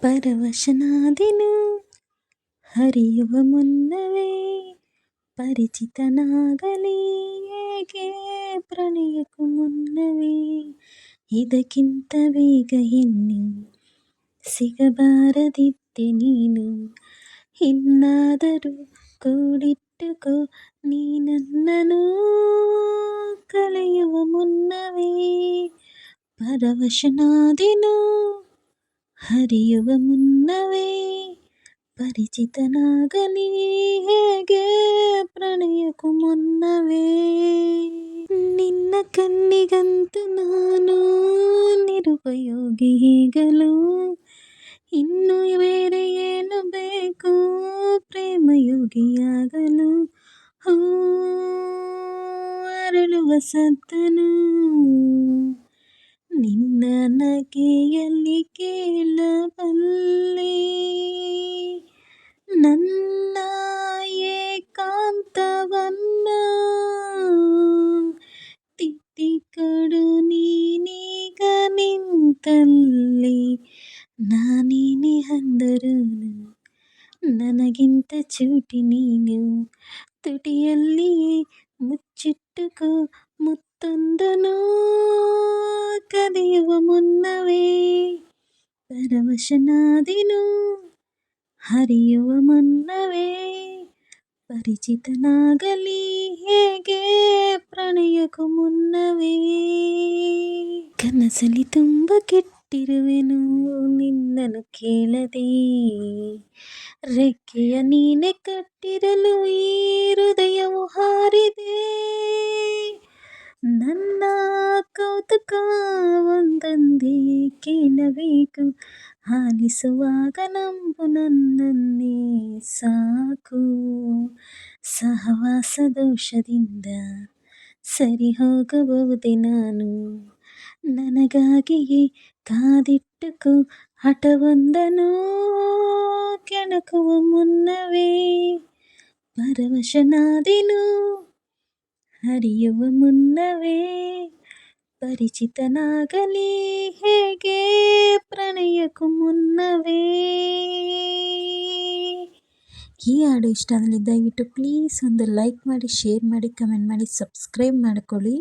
ಪರವಶನಾದೆನು ಹರಿಯುವ ಮುನ್ನವೇ, ಪರಿಚಿತನಾಗಲಿ ಹೇಗೆ ಪ್ರಣಯಕ್ಕೂ ಮುನ್ನವೇ. ಇದಕ್ಕಿಂತ ಬೇಗ ಇನ್ನು ಸಿಗಬಾರದಿತ್ತೆ ನೀನು, ಇನ್ನಾದರೂ ಕೂಡಿಟ್ಟುಕೋ ನೀ ನನ್ನನ್ನು ಕಳೆಯುವ ಮುನ್ನವೇ. ಪರವಶನಾದೆನು ಹರಿಯುವ ಮುನ್ನವೇ, ಪರಿಚಿತನಾಗಲಿ ಹೇಗೆ ಪ್ರಣಯಕ್ಕೂ ಮುನ್ನವೇ. ನಿನ್ನ ಕಣ್ಣಿಗಂತೂ ನಾನು ನಿರುಪಯೋಗಿ ಈಗಲೂ, ಇನ್ನು ಬೇರೆ ಏನು ಬೇಕು ಪ್ರೇಮಯೋಗಿಯಾಗಲು. ಹೂ ಅರಳುವ ಸದ್ದನು ನಿನ್ನ ನಗೆಯಲ್ಲಿ ಕೇಳಬಲ್ಲೆ, ನನ್ನ ಏಕಾಂತವನ್ನು ತಿದ್ದಿಕೊಡು ನೀನೀಗ ನಿಂತಲ್ಲಿ. ನಾನೇನೇ ಅಂದರೂ ನನಗಿಂತ ಚೂಟಿ ನೀನು, ತುಟಿಯಲ್ಲಿಯೇ ಮುಚ್ಚಿಟ್ಟುಕೋ ಮುತ್ತೊಂದನು ಕದಿಯುವ ಮುನ್ನವೇ. ಪರವಶನಾದೆನು ಹರಿಯುವ ಮುನ್ನವೇ, ಪರಿಚಿತನಾಗಲಿ ಹೇಗೆ ಪ್ರಣಯಕ್ಕೂ ಮುನ್ನವೇ. ಕನಸಲ್ಲಿ ತುಂಬ ಕೆಟ್ಟಿರುವೆನು ನಿನ್ನನ್ನು ಕೇಳದೆ, ರೆಕ್ಕೆಯ ನೀನೆ ಕಟ್ಟಿರಲು ಈ ಹೃದಯವು ಹಾರಿದೆ. ನನ್ನ ಕೌತುಕ ಒಂದೊಂದೇ ಕೇಳಬೇಕು, ಆಲಿಸುವಾಗ ನಂಬು ನನ್ನನ್ನೇ ಸಾಕು. ಸಹವಾಸ ದೋಷದಿಂದ ಸರಿ ಹೋಗಬಹುದೇ ನಾನು, ನನಗಾಗಿಯೇ ಕಾದಿಟ್ಟುಕೋ ಹಠವೊಂದನು ಕೆಣಕುವ ಮುನ್ನವೇ. ಪರವಶನಾದೆನು ಹರಿಯುವ ಮುನ್ನವೇ, ಪರಿಚಿತನಾಗಲಿ ಹೇಗೆ ಪ್ರಣಯಕ್ಕೂ ಮುನ್ನವೇ. ಈ ಹಾಡು ಇಷ್ಟ ಆದರೆ ದಯವಿಟ್ಟು ಪ್ಲೀಸ್ ಒಂದು ಲೈಕ್ ಮಾಡಿ, ಶೇರ್ ಮಾಡಿ, ಕಮೆಂಟ್ ಮಾಡಿ, ಸಬ್ಸ್ಕ್ರೈಬ್ ಮಾಡ್ಕೊಳ್ಳಿ.